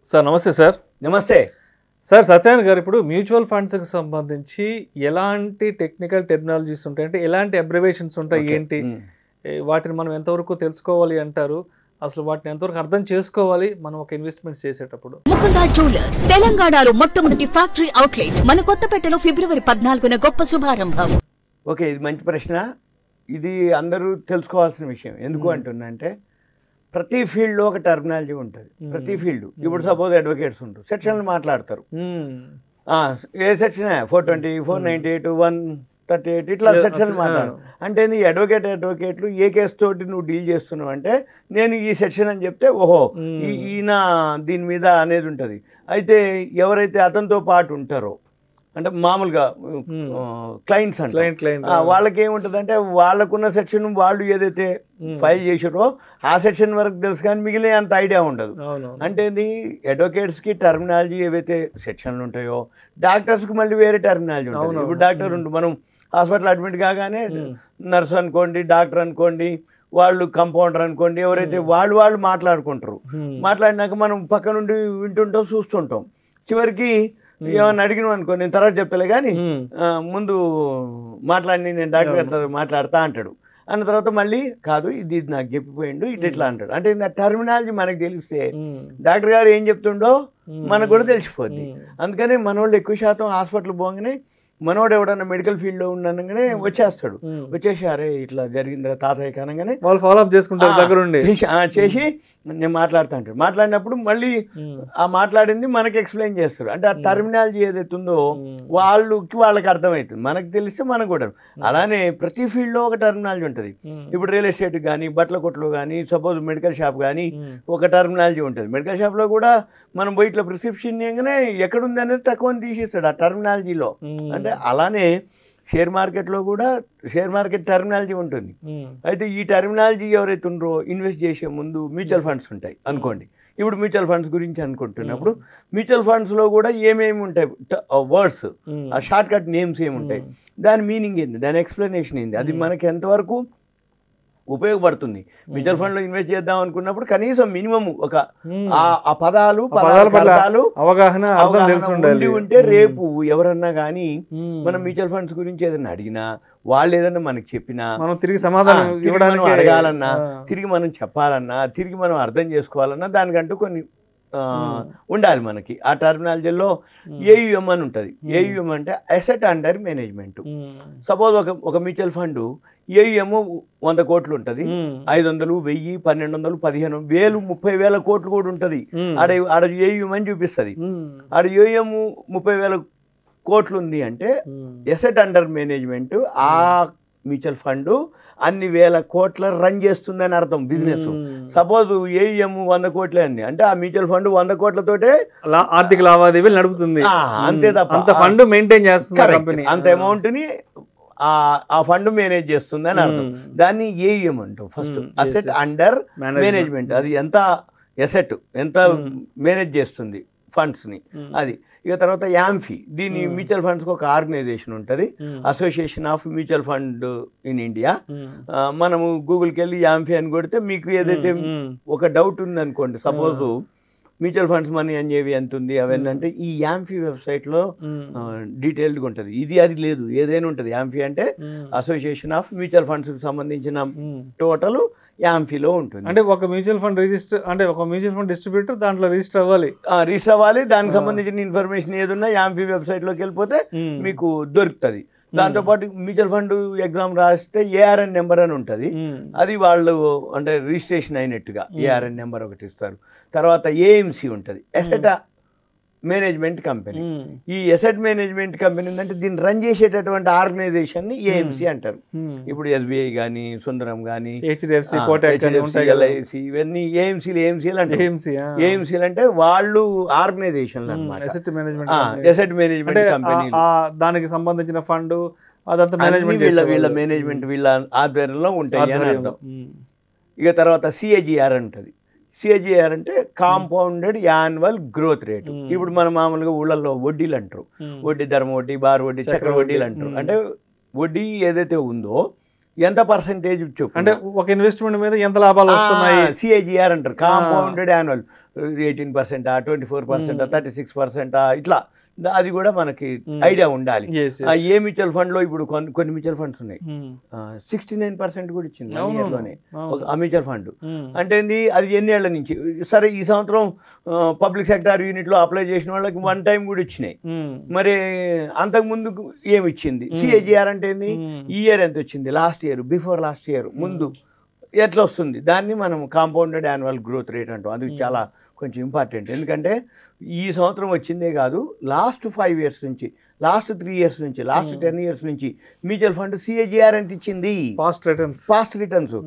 Sir నమస్తే sir. నమస్తే sir Satyanarayana గారు, ఇప్పుడు మ్యూచువల్ ఫండ్స్కి సంబంధించి ఎలాంటి టెక్నికల్ టెర్మినాలజీస్ ఉంటాయి, అంటే ఎలాంటి అబ్రివేషన్స్ ఉంటాయి, ఏంటి వాటిని మనం ఎంతవరకు తెలుసుకోవాలి అంటారు, అసలు వాటిని ఎంతవరకు అర్థం చేసుకోవాలి మనం ఒక ఇన్వెస్ట్మెంట్స్ చేసేటప్పుడు? ముకుందా జ్యువెలర్స్ తెలంగాణలో మొట్టమొదటి ఫ్యాక్టరీ అవుట్లెట్ మన కొత్తపేటలో ఫిబ్రవరి 14న గొప్ప శుభారంభం. ఓకే, ఇది మంచి ప్రశ్న. ఇది అందరూ తెలుసుకోవాల్సిన విషయం. ఎందుకు అంటున్నంటే ప్రతి ఫీల్డ్లో ఒక టర్మినాలజీ ఉంటుంది. ప్రతి ఫీల్డ్, ఇప్పుడు సపోజ్ అడ్వకేట్స్ ఉంటారు, సెక్షన్లు మాట్లాడతారు. ఏ సెక్షన్ 420, 498, 138 ఇట్లా సెక్షన్లు మాట్లాడరు. అంటే నీ అడ్వకేట్లు ఏ కేసు తోటి నువ్వు డీల్ చేస్తున్నావు అంటే నేను ఈ సెక్షన్ అని చెప్తే ఓహో ఈయన దీని మీద అనేది ఉంటుంది. అయితే ఎవరైతే అతనితో పాటు ఉంటారో అంటే మామూలుగా క్లయింట్స్ అంటే వాళ్ళకి ఏముంటుంది అంటే వాళ్ళకున్న సెక్షన్ వాళ్ళు ఏదైతే ఫైల్ చేసారో ఆ సెక్షన్ వరకు తెలుసు, కానీ మిగిలిన అంత ఐడియా ఉండదు. అంటే ఇది అడ్వకేట్స్కి టర్మినాలజీ ఏవైతే సెక్షన్లు ఉంటాయో డాక్టర్స్కి మళ్ళీ వేరే టర్మినాలజీ ఉంటుంది. ఇప్పుడు డాక్టర్ ఉంటుంది, మనం హాస్పిటల్ అడ్మిట్ కాగానే నర్స్ అనుకోండి, డాక్టర్ అనుకోండి, వాళ్ళు కంపౌండర్ అనుకోండి, ఎవరైతే వాళ్ళు మాట్లాడుకుంటారు. మాట్లాడినాక మనం పక్క నుండి వింటుంటాం, చూస్తుంటాం. చివరికి ఏమన్నా అడిగినాం అనుకో, నేను తర్వాత చెప్తలే కానీ ముందు మాట్లాడి నేను డాక్టర్ గారితో మాట్లాడతా అంటాడు. అన్న తర్వాత మళ్ళీ కాదు ఇది నాకు చెప్పిపోయిండు ఇది ఇట్లా అంటాడు. అంటే ఆ టర్మినాలజీ మనకు తెలిస్తే డాక్టర్ గారు ఏం చెప్తుండో మనకు కూడా తెలిసిపోద్ది. అందుకని మనోళ్ళు ఎక్కువ శాతం హాస్పిటల్ పోగానే మనోడు ఎవడన్నా మెడికల్ ఫీల్డ్లో ఉండగానే వచ్చేస్తాడు. వచ్చేసి అరే ఇట్లా జరిగింది తాతయ్య కనగానే వాళ్ళు ఫాలో అప్ చేసుకుంటారు, దగ్గర ఉండి చేసి నేను మాట్లాడుతూ ఉంటాడు. మాట్లాడినప్పుడు మళ్ళీ ఆ మాట్లాడింది మనకి ఎక్స్ప్లెయిన్ చేస్తారు. అంటే ఆ టర్మినాలజీ ఏదైతే ఉందో వాళ్ళకి అర్థమవుతుంది, మనకు తెలిస్తే మనకు కూడా. అలానే ప్రతి ఫీల్డ్లో ఒక టర్మినాలజీ ఉంటుంది. ఇప్పుడు రియల్ ఎస్టేట్ కానీ, బట్టల కొట్లు కానీ, సపోజ్ మెడికల్ షాప్ కానీ ఒక టర్మినాలజీ ఉంటుంది. మెడికల్ షాప్లో కూడా మనం పోయి ఇట్లా ప్రిస్క్రిప్షన్ చేయగానే ఎక్కడుంది అనేది తక్కువ తీసేస్తాడు ఆ టర్మినాలజీలో. అంటే అలానే షేర్ మార్కెట్లో కూడా షేర్ మార్కెట్ టర్మినాలజీ ఉంటుంది. అయితే ఈ టర్మినాలజీ ఎవరైతే ఉన్నారో ఇన్వెస్ట్ చేసే ముందు మ్యూచువల్ ఫండ్స్ ఉంటాయి అనుకోండి. ఇప్పుడు మ్యూచువల్ ఫండ్స్ గురించి అనుకుంటున్నప్పుడు మ్యూచువల్ ఫండ్స్లో కూడా ఏమేమి ఉంటాయి వర్డ్స్, ఆ షార్ట్ కట్ నేమ్స్ ఏముంటాయి, దాని మీనింగ్ ఏంది, దాని ఎక్స్ప్లెనేషన్ ఏంది, అది మనకి ఎంతవరకు ఉపయోగపడుతుంది. మ్యూచువల్ ఫండ్ లో ఇన్వెస్ట్ చేద్దాం అనుకున్నప్పుడు కనీసం మినిమం ఒక ఆ పదాలు అవగాహన ఉంటే రేపు ఎవరన్నా కానీ మనం మ్యూచువల్ ఫండ్స్ గురించి ఏదైనా అడిగినా, వాళ్ళు ఏదన్నా మనకి చెప్పినా, మనం తిరిగి సమాధానం ఇవ్వడానికి అడగాలన్నా, తిరిగి మనం చెప్పాలన్నా, తిరిగి మనం అర్థం చేసుకోవాలన్నా దానికంటూ కొన్ని ఉండాలి మనకి. ఆ టర్మినాలజీలో ఏయుఎం అని ఉంటుంది. ఏయుఎం అంటే అసెట్ అండర్ మేనేజ్మెంట్. సపోజ్ ఒక మ్యూచువల్ ఫండ్ ఏయుఎం 100 కోట్లు ఉంటుంది, 500, 1000, 1200, 15,000, 30,000 కోట్లు కూడా ఉంటుంది. ఆడ ఏయుఎం అని చూపిస్తుంది. ఆడ ఏయుఎం 30,000 కోట్లు ఉంది అంటే అసెట్ అండర్ మేనేజ్మెంట్ ఆ మ్యూచువల్ ఫండ్ అన్ని వేల కోట్ల రన్ చేస్తుందని అర్థం బిజినెస్. సపోజ్ ఏయుఎం 100 కోట్లే అండి అంటే ఆ మ్యూచువల్ ఫండ్ 100 కోట్లతోటే ఆర్థిక లావాదేవీలు నడుపుతుంది, అంతే తప్ప అంత ఫండ్ మెయింటైన్ చేస్తుంది, అంత అమౌంట్ ని ఆ ఫండ్ మేనేజ్ చేస్తుంది అని అర్థం. దాన్ని ఏయుఎం అంటాం. ఫస్ట్ అసెట్ అండర్ మేనేజ్మెంట్, అది ఎంత అసెట్ ఎంత మేనేజ్ చేస్తుంది ఫండ్స్ని అది. ఇక తర్వాత యాంఫీ, దీని మ్యూచువల్ ఫండ్స్కి ఒక ఆర్గనైజేషన్ ఉంటుంది, association of mutual fund in India. మనము గూగుల్కి వెళ్ళి యాంఫీ అని కొడితే మీకు ఏదైతే ఒక డౌట్ ఉందనుకోండి, సపోజ్ మ్యూచువల్ ఫండ్స్ మనీ అనేవి ఎంత ఉంది అవన్నీ అంటే ఈ యాంఫీ వెబ్సైట్లో డీటెయిల్డ్గా ఉంటుంది. ఇది అది లేదు, ఏదైనా ఉంటుంది. యాంఫీ అంటే అసోసియేషన్ ఆఫ్ మ్యూచువల్ ఫండ్స్కి సంబంధించిన టోటల్ యాంఫీలో ఉంటుంది. అంటే ఒక మ్యూచువల్ ఫండ్ రిజిస్టర్ అంటే ఒక మ్యూచువల్ ఫండ్ డిస్ట్రిబ్యూటర్ దాంట్లో రిజిస్టర్ అవ్వాలి. దానికి సంబంధించిన ఇన్ఫర్మేషన్ ఏదున్నా యాంఫీ వెబ్సైట్లోకి వెళ్ళిపోతే మీకు దొరుకుతుంది. దాంతోపాటు మ్యూచువల్ ఫండ్ ఎగ్జామ్ రాస్తే ఏఆర్ఎన్ నెంబర్ అని ఉంటుంది, అది వాళ్ళు అంటే రిజిస్ట్రేషన్ అయినట్టుగా ఏఆర్ఎన్ నెంబర్ ఒకటి ఇస్తారు. తర్వాత ఏఎంసీ ఉంటుంది, అసెట్ మేనేజ్మెంట్ కంపెనీ. ఈ అసెట్ మేనేజ్మెంట్ కంపెనీ ఏంటంటే దీన్ని రన్ చేసేటటువంటి ఆర్గనైజేషన్ ని ఏఎంసీ అంటారు. ఇప్పుడు ఎస్బీఐ కానీ, సుందరం కానీ, హెచ్డిఎఫ్సి, ఎల్ఐసి ఇవన్నీ ఏఎంసీలు అంటారు. ఏఎంసీలు అంటే వాళ్ళు ఆర్గనైజేషన్లు అన్నమాట. అసెట్ మేనేజ్మెంట్ కంపెనీ, దానికి సంబంధించిన ఫండ్ అదంతా మేనేజ్మెంట్ వీళ్ళ మేనేజ్మెంట్ వీళ్ళ ఆధ్వర్యంలో ఉంటాయి అని అర్థం. ఇక తర్వాత సిఏజిఆర్ ఉంటుంది. సిఏజిఆర్ అంటే కాంపౌండెడ్ యాన్యువల్ గ్రోత్ రేటు. ఇప్పుడు మన మామూలుగా ఊళ్ళల్లో వడ్డీలు అంటారు, వడ్డీ ధర్మ వడ్డీ, బార్ వడ్డీ, చక్ర వడ్డీలు అంటారు. అంటే వడ్డీ ఏదైతే ఉందో ఎంత పర్సెంటేజ్ అంటే ఒక ఇన్వెస్ట్మెంట్ మీద ఎంత లాభాలు వస్తున్నాయి సిఏజిఆర్ అంటారు, కాంపౌండెడ్ యాన్యువల్ 18%, 24%, 36%, ఇట్లా అది కూడా మనకి ఐడియా ఉండాలి. ఏ మ్యూచువల్ ఫండ్ లో ఇప్పుడు కొన్ని మ్యూచువల్ ఫండ్స్ ఉన్నాయి 69% కూడా ఇచ్చింది లోనే ఆ మ్యూచువల్ ఫండ్. అంటే ఏంది, అది ఎన్ని ఏళ్ల నుంచి. సరే ఈ సంవత్సరం పబ్లిక్ సెక్టార్ యూనిట్ లో అప్లై చేసిన వాళ్ళకి 1 టైం కూడా ఇచ్చినాయి. మరి అంతకు ముందు ఏమి ఇచ్చింది? సిఏజిఆర్ అంటే ఏంది, ఈ ఇయర్ ఎంత వచ్చింది, last year, before last year ముందు ఎట్లా వస్తుంది, దాన్ని మనం కాంపౌండెడ్ యాన్యువల్ గ్రోత్ రేట్ అంటాం. అది చాలా కొంచెం ఇంపార్టెంట్. ఎందుకంటే ఈ సంవత్సరం వచ్చిందే కాదు, లాస్ట్ 5 years నుంచి, లాస్ట్ 3 years నుంచి, లాస్ట్ 10 years నుంచి మ్యూచువల్ ఫండ్ సిఏజిఆర్ ఎంత ఇచ్చింది, ఫాస్ట్ రిటర్న్స్.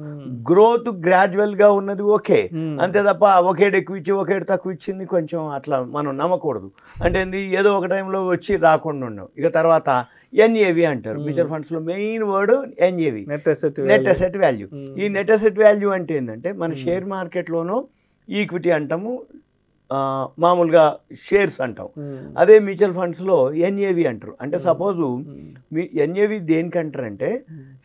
గ్రోత్ గ్రాడ్యువల్ గా ఉన్నది ఓకే, అంతే తప్ప ఒకేడు ఎక్కువ ఇచ్చి ఒకేడు తక్కువ ఇచ్చింది కొంచెం అట్లా మనం నమ్మకూడదు. అంటే ఏదో ఒక టైంలో వచ్చి రాకుండా ఉండవు. ఇక తర్వాత ఎన్ఏవి అంటారు మ్యూచువల్ ఫండ్స్ లో, main word NAV, net asset value. ఈ నెట్ అసెట్ వాల్యూ అంటే ఏంటంటే మన షేర్ మార్కెట్లోనూ ఈక్విటీ అంటాము, మామూలుగా షేర్స్ అంటాం. అదే మ్యూచువల్ ఫండ్స్లో ఎన్ఏవి అంటారు. అంటే సపోజు మీ ఎన్ఏవి దేనికంటారంటే,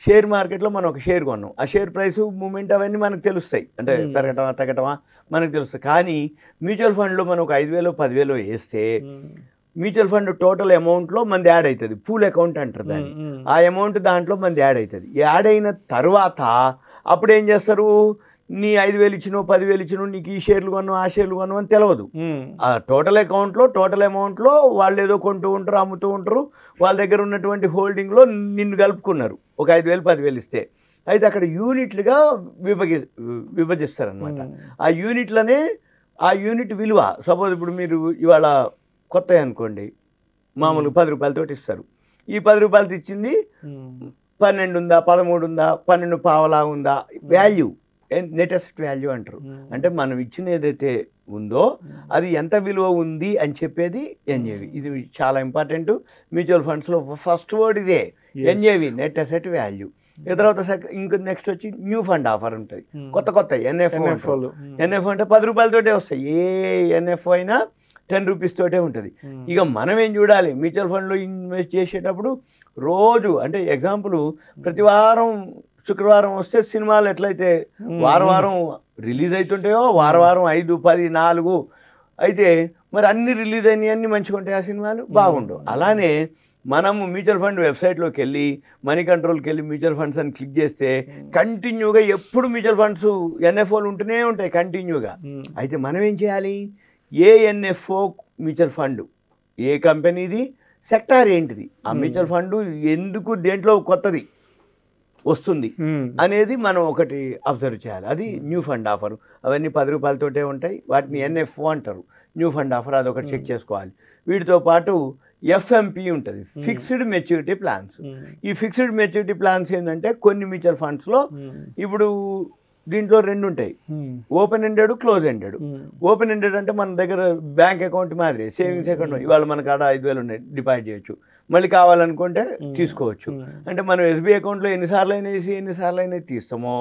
షేర్ మార్కెట్లో మనం ఒక షేర్ కొన్నాం, ఆ షేర్ ప్రైస్ మూమెంట్ అవన్నీ మనకు తెలుస్తాయి, అంటే పెరగటమా తగ్గటమా మనకు తెలుస్తాయి. కానీ మ్యూచువల్ ఫండ్లో మనం ఒక 5,000 10,000 వేస్తే మ్యూచువల్ ఫండ్ టోటల్ అమౌంట్లో మంది యాడ్ అవుతుంది, పూల్ అకౌంట్ అంటారు దాన్ని. ఆ అమౌంట్ దాంట్లో మంది యాడ్ అవుతుంది. యాడ్ అయిన తర్వాత అప్పుడు ఏం చేస్తారు, నీ 5,000 ఇచ్చినో 10,000 ఇచ్చినో నీకు ఈ షేర్లు కొన్నావు ఆ షేర్లు కొన్నావు అని తెలియదు. ఆ టోటల్ అకౌంట్లో టోటల్ అమౌంట్లో వాళ్ళు ఏదో కొంటూ ఉంటారు, అమ్ముతూ ఉంటారు, వాళ్ళ దగ్గర ఉన్నటువంటి హోల్డింగ్లో నిన్ను కలుపుకున్నారు. ఒక 5,000 10,000 ఇస్తే అయితే అక్కడ యూనిట్లుగా విభజిస్తారనమాట. ఆ యూనిట్లనే ఆ యూనిట్ విలువ, సపోజ్ ఇప్పుడు మీరు ఇవాళ కొత్త అనుకోండి, మామూలుగా 10 రూపాయలతోటి ఇస్తారు. ఈ 10 రూపాయలతో ఇచ్చింది 12 ఉందా, 13 ఉందా, 12 పావలా ఉందా, వాల్యూ నెట్ అసెట్ వాల్యూ అంటారు. అంటే మనం ఇచ్చిన ఏదైతే ఉందో అది ఎంత విలువ ఉంది అని చెప్పేది ఎన్ఏవి. ఇది చాలా ఇంపార్టెంట్ మ్యూచువల్ ఫండ్స్లో. ఫస్ట్ వర్డ్ ఇదే, ఎన్ఏవి, నెట్ అసెట్ వాల్యూ. తర్వాత ఇంకా నెక్స్ట్ వచ్చి న్యూ ఫండ్ ఆఫర్ ఉంటుంది, కొత్త ఎన్ఎఫ్ఓ. ఎన్ఎఫ్ఓ అంటే 10 రూపాయలతోటే వస్తాయి. ఏ ఎన్ఎఫ్ఓ అయినా 10 రూపీస్ తోటే ఉంటుంది. ఇక మనం ఏం చూడాలి, మ్యూచువల్ ఫండ్లో ఇన్వెస్ట్ చేసేటప్పుడు రోజు, అంటే ఎగ్జాంపుల్ ప్రతి వారం శుక్రవారం వస్తే సినిమాలు ఎట్లయితే వారం రిలీజ్ అవుతుంటాయో, వారం 5 10 4 అయితే మరి అన్ని రిలీజ్ అయినాయి, అన్నీ మంచిగా ఉంటాయి, ఆ సినిమాలు బాగుండవు. అలానే మనము మ్యూచువల్ ఫండ్ వెబ్సైట్లోకి వెళ్ళి మనీ కంట్రోల్కి వెళ్ళి మ్యూచువల్ ఫండ్స్ అని క్లిక్ చేస్తే కంటిన్యూగా ఎప్పుడు మ్యూచువల్ ఫండ్స్ ఎన్ఎఫ్ఓలు ఉంటూనే ఉంటాయి కంటిన్యూగా. అయితే మనం ఏం చేయాలి, ఏ ఎన్ఎఫ్ఓ మ్యూచువల్ ఫండ్, ఏ కంపెనీది, సెక్టార్ ఏంటిది, ఆ మ్యూచువల్ ఫండ్ ఎందుకు దేంట్లో కొత్తది వస్తుంది అనేది మనం ఒకటి అబ్జర్వ్ చేయాలి. అది న్యూ ఫండ్ ఆఫర్. అవన్నీ 10 రూపాయలతోటే ఉంటాయి, వాటిని ఎన్ఎఫ్ఓ అంటారు, న్యూ ఫండ్ ఆఫర్. అదొకటి చెక్ చేసుకోవాలి. వీటితో పాటు ఎఫ్ఎంపి ఉంటుంది, ఫిక్స్డ్ మెచ్యూరిటీ ప్లాన్స్. ఈ ఫిక్స్డ్ మెచ్యూరిటీ ప్లాన్స్ ఏంటంటే కొన్ని మ్యూచువల్ ఫండ్స్లో ఇప్పుడు దీంట్లో 2 ఉంటాయి, open ended, close ended. Open ended అంటే మన దగ్గర బ్యాంక్ అకౌంట్ మాదిరి సేవింగ్స్ అకౌంట్, ఇవాళ మనకు ఆడ 5,000 ఉన్నాయి, డిపాజిట్ చేయొచ్చు, మళ్ళీ కావాలనుకుంటే తీసుకోవచ్చు. అంటే మనం ఎస్బీఐ అకౌంట్లో ఎన్నిసార్లు అయినా వేసి ఎన్నిసార్లు అయినా తీస్తామో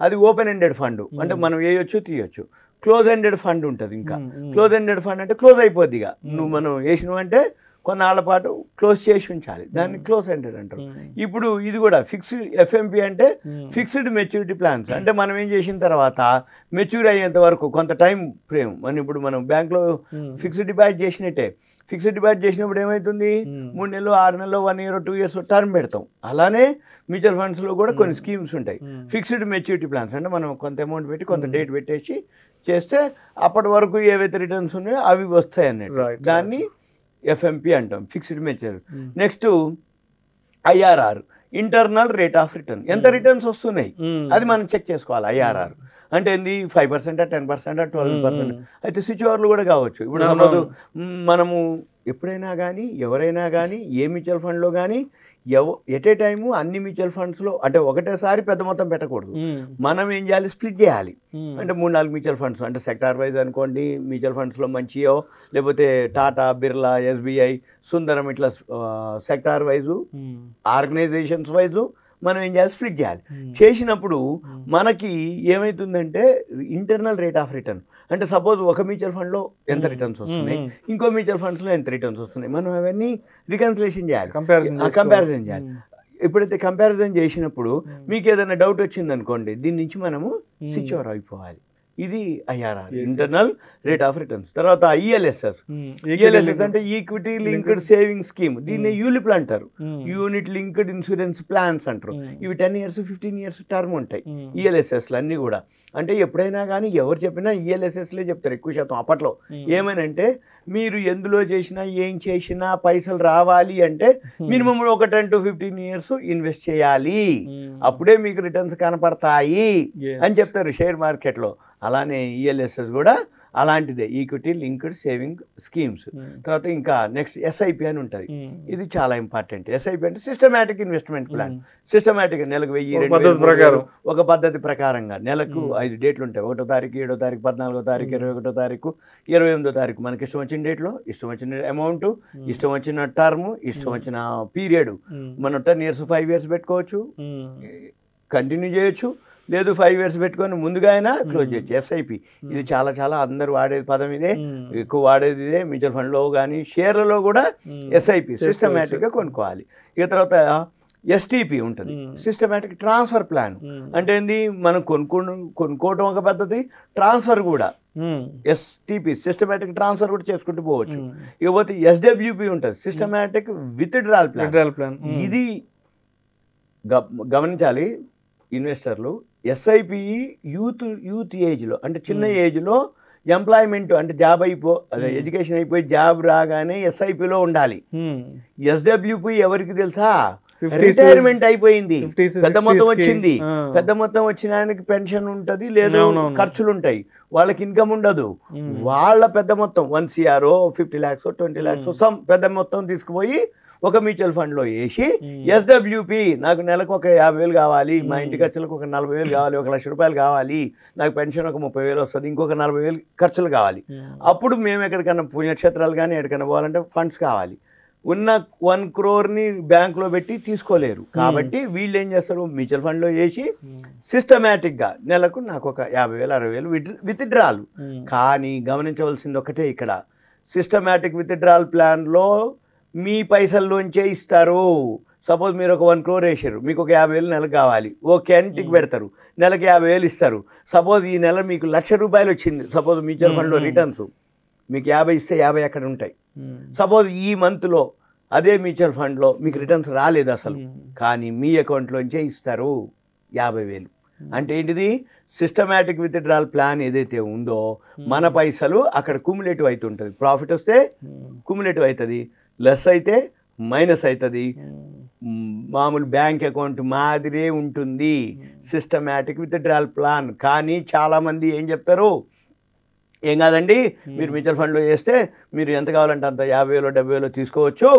అది ఓపెన్ ఎండెడ్ ఫండ్, అంటే మనం వేయొచ్చు తీయొచ్చు. క్లోజ్ ఎండెడ్ ఫండ్ ఉంటుంది. ఇంకా క్లోజ్ ఎండెడ్ ఫండ్ అంటే క్లోజ్ అయిపోద్ది, ఇక నువ్వు మనం వేసినావు అంటే కొన్నాళ్ళ పాటు క్లోజ్ చేసి ఉంచాలి, దాన్ని క్లోజ్ ఎండెడ్ అంటారు. ఇప్పుడు ఇది కూడా ఫిక్స్డ్ ఎఫ్ఎంపి అంటే ఫిక్స్డ్ మెచ్యూరిటీ ప్లాన్స్. అంటే మనం ఏం చేసిన తర్వాత మెచ్యూర్ అయ్యేంత వరకు కొంత టైం ఫ్రేమ్. ఇప్పుడు మనం బ్యాంక్లో ఫిక్స్డ్ డిపాజిట్ చేసినట్టే, ఫిక్స్డ్ డిపాజిట్ చేసినప్పుడు ఏమవుతుంది, 3 నెలలు 6 నెలలు 1 year 2 years టర్మ్ పెడతాం. అలానే మ్యూచువల్ ఫండ్స్లో కూడా కొన్ని స్కీమ్స్ ఉంటాయి, ఫిక్స్డ్ మెచ్యూరిటీ ప్లాన్స్. అంటే మనం కొంత అమౌంట్ పెట్టి కొంత డేట్ పెట్టేసి చేస్తే అప్పటి వరకు ఏవైతే రిటర్న్స్ ఉన్నాయో అవి వస్తాయి అన్నట్టు, దాన్ని ఎఫ్ఎంపి అంటాం, fixed maturity. Next IRR, internal rate of return. ఎంత రిటర్న్స్ వస్తున్నాయి అది మనం చెక్ చేసుకోవాలి. ఐఆర్ఆర్ అంటే ఏంది, 5%, 10%, 12%. అయితే స్విచ్ ఓవర్లు కూడా కావచ్చు. ఇప్పుడు సపోజ్ మనము ఎప్పుడైనా కానీ ఎవరైనా కానీ ఏ మ్యూచువల్ ఫండ్లో కానీ ఎట్ ఏ టైము అన్ని మ్యూచువల్ ఫండ్స్లో అంటే ఒకటేసారి పెద్ద మొత్తం పెట్టకూడదు. మనం ఏం చేయాలి, స్ప్లిట్ చేయాలి. అంటే 3-4 మ్యూచువల్ ఫండ్స్, అంటే సెక్టార్ వైజ్ అనుకోండి, మ్యూచువల్ ఫండ్స్లో మంచియో లేకపోతే టాటా, బిర్లా, ఎస్బీఐ, సుందరం, ఇట్లా సెక్టార్ వైజు, ఆర్గనైజేషన్స్ వైజు మనం ఏం చేయాలి, స్ప్లిట్ చేయాలి. చేసినప్పుడు మనకి ఏమవుతుందంటే ఇంటర్నల్ రేట్ ఆఫ్ రిటర్న్, అంటే సపోజ్ ఒక మ్యూచువల్ ఫండ్లో ఎంత రిటర్న్స్ వస్తున్నాయి, ఇంకో మ్యూచువల్ ఫండ్స్లో ఎంత రిటర్న్స్ వస్తున్నాయి, మనం అవన్నీ రికన్సిలేషన్ చేయాలి, కంపారిజన్ చేయాలి. ఎప్పుడైతే కంపారిజన్ చేసినప్పుడు మీకు ఏదైనా డౌట్ వచ్చింది అనుకోండి, దీని నుంచి మనము సిక్యూర్ అయిపోవాలి. ఇది IRR, internal rate of returns. తర్వాత ఈఎల్ఎస్ఎస్. ఈఎల్ఎస్ఎస్ అంటే ఈక్విటీ లింక్డ్ సేవింగ్ స్కీమ్, దీన్ని యూలిప్లు అంటారు, యూనిట్ లింక్డ్ ఇన్సూరెన్స్ ప్లాన్స్ అంటారు. ఇవి 10 years 15 years టర్మ్ ఉంటాయి ఈఎల్ఎస్ఎస్లు అన్నీ కూడా. అంటే ఎప్పుడైనా కానీ ఎవరు చెప్పినా ఈఎల్ఎస్ఎస్లే చెప్తారు ఎక్కువ శాతం అప్పట్లో. ఏమనంటే మీరు ఎందులో చేసినా ఏం చేసినా పైసలు రావాలి అంటే మినిమం ఒక 10 to 15 years ఇన్వెస్ట్ చేయాలి, అప్పుడే మీకు రిటర్న్స్ కనపడతాయి అని చెప్తారు షేర్ మార్కెట్లో. అలానే ఈఎల్ఎస్ఎస్ కూడా అలాంటిదే, ఈక్విటీ లింక్డ్ సేవింగ్ స్కీమ్స్. తర్వాత ఇంకా నెక్స్ట్ ఎస్ఐపి అని ఉంటుంది. ఇది చాలా ఇంపార్టెంట్. ఎస్ఐపి అంటే సిస్టమేటిక్ ఇన్వెస్ట్మెంట్ ప్లాన్. సిస్టమేటిక్ నెలకు 1000 ఒక పద్ధతి ప్రకారంగా నెలకు 5 డేట్లు ఉంటాయి. 1వ తారీఖు, 7వ తారీఖు, 14వ తారీఖు, 21వ తారీఖు, 28వ తారీఖు. మనకి ఇష్టం వచ్చిన డేట్లో ఇష్టం వచ్చిన అమౌంట్, ఇష్టం వచ్చిన టర్మ్, ఇష్టం వచ్చిన పీరియడ్. మనం 10 years 5 years పెట్టుకోవచ్చు, కంటిన్యూ చేయొచ్చు, లేదు 5 years పెట్టుకొని ముందుగా అయినా క్లోజ్ చేయొచ్చు. ఎస్ఐపి ఇది చాలా చాలా అందరు వాడేది పదం ఇదే, ఎక్కువ వాడేది ఇదే. మ్యూచువల్ ఫండ్లో కానీ షేర్లలో కూడా ఎస్ఐపి సిస్టమేటిక్గా కొనుక్కోవాలి. ఇక తర్వాత ఎస్టీపీ ఉంటుంది, సిస్టమేటిక్ ట్రాన్స్ఫర్ ప్లాన్. అంటే ఏంది, మనం కొనుక్కోవడం ఒక పద్ధతి, ట్రాన్స్ఫర్ కూడా ఎస్టీపీ సిస్టమేటిక్ ట్రాన్స్ఫర్ కూడా చేసుకుంటూ పోవచ్చు. ఇకపోతే ఎస్డబ్ల్యూపీ ఉంటుంది, సిస్టమేటిక్ విత్డ్రాల్ ప్లాన్. ఇది గమనించాలి ఇన్వెస్టర్లు. ఎస్ఐపి యూత్ ఏజ్లో అంటే చిన్న ఏజ్లో ఎంప్లాయ్మెంట్ అంటే జాబ్ అదే ఎడ్యుకేషన్ అయిపోయి జాబ్ రాగానే ఎస్ఐపిలో ఉండాలి. ఎస్డబ్ల్యూపీ ఎవరికి తెలుసా, రిటైర్మెంట్ అయిపోయింది, పెద్ద మొత్తం వచ్చింది, పెద్ద మొత్తం వచ్చిన ఆయనకి పెన్షన్ ఉంటుంది, లేదు ఖర్చులు ఉంటాయి, వాళ్ళకి ఇన్కమ్ ఉండదు. వాళ్ళ పెద్ద మొత్తం 1 crore 50 lakhs 20 lakhs సమ్ పెద్ద మొత్తం తీసుకుపోయి ఒక మ్యూచువల్ ఫండ్లో వేసి ఎస్డబ్ల్యూపీ నాకు నెలకు ఒక 50,000 కావాలి, మా ఇంటి ఖర్చులకు ఒక 40,000 కావాలి, 1,00,000 రూపాయలు కావాలి, నాకు పెన్షన్ ఒక 30,000 వస్తుంది, ఇంకొక 40,000 ఖర్చులు కావాలి. అప్పుడు మేము ఎక్కడికైనా పుణ్యక్షేత్రాలు కానీ ఎక్కడికైనా పోవాలంటే ఫండ్స్ కావాలి. ఉన్న 1 crore బ్యాంకులో పెట్టి తీసుకోలేరు. కాబట్టి వీళ్ళు ఏం చేస్తారు, మ్యూచువల్ ఫండ్లో వేసి సిస్టమేటిక్గా నెలకు నాకు ఒక 50,000 60,000 విత్డ్రాల్. కానీ గమనించవలసింది ఒకటే ఇక్కడ, సిస్టమేటిక్ విత్డ్రాల్ ప్లాన్లో మీ పైసల్లోంచే ఇస్తారు. సపోజ్ మీరు ఒక 1 crore వేసారు, మీకు ఒక 50,000 నెలకు కావాలి, ఓకే అని టిక్ పెడతారు, నెలకు 50,000 ఇస్తారు. సపోజ్ ఈ నెల మీకు 1,00,000 రూపాయలు వచ్చింది, సపోజ్ మ్యూచువల్ ఫండ్లో రిటర్న్స్ మీకు 50 ఇస్తే 50 అక్కడ ఉంటాయి. సపోజ్ ఈ మంత్లో అదే మ్యూచువల్ ఫండ్లో మీకు రిటర్న్స్ రాలేదు అసలు, కానీ మీ అకౌంట్లోంచే ఇస్తారు 50,000. అంటే ఏంటిది, సిస్టమేటిక్ విత్డ్రాల్ ప్లాన్ ఏదైతే ఉందో మన పైసలు అక్కడ కుములేటివ్ అవుతుంటుంది. ప్రాఫిట్ వస్తే కుములేటివ్ అవుతుంది, లెస్ అయితే మైనస్ అవుతుంది. మామూలు బ్యాంక్ అకౌంట్ మాదిరే ఉంటుంది సిస్టమేటిక్ విత్డ్రాల్ ప్లాన్. కానీ చాలామంది ఏం చెప్తారు, ఏం కాదండి మీరు మ్యూచువల్ ఫండ్లో వేస్తే మీరు ఎంత కావాలంటే అంత 50,000 70,000 తీసుకోవచ్చు,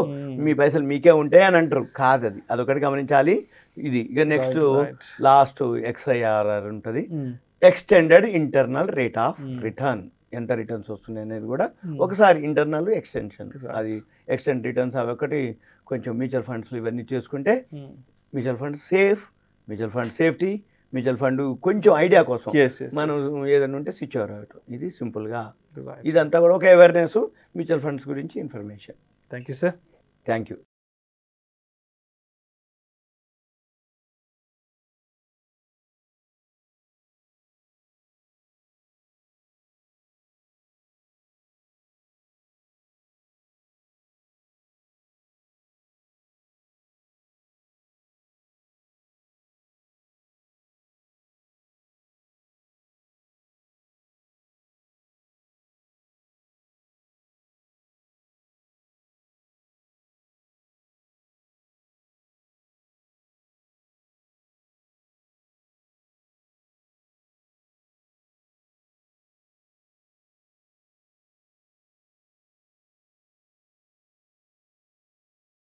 మీ పైసలు మీకే ఉంటాయి అని అంటారు. కాదది, అదొకటి గమనించాలి. ఇది ఇక నెక్స్ట్ లాస్ట్ XIRR ఉంటుంది, extended internal rate of return. ఎంత రిటర్న్స్ వస్తున్నాయి అనేది కూడా ఒకసారి ఇంటర్నల్ ఎక్స్టెన్షన్, అది ఎక్స్టెండ్ రిటర్న్స్ అవి ఒకటి కొంచెం మ్యూచువల్ ఫండ్స్లో ఇవన్నీ చేసుకుంటే mutual fund safe, mutual fund safety, mutual fund కొంచెం ఐడియా కోసం మనం ఏదైనా ఉంటే సిక్యూర్ అవ్వటం. ఇది సింపుల్గా ఇదంతా కూడా ఒక అవేర్నెస్ మ్యూచువల్ ఫండ్స్ గురించి information. Thank you sir. Thank you.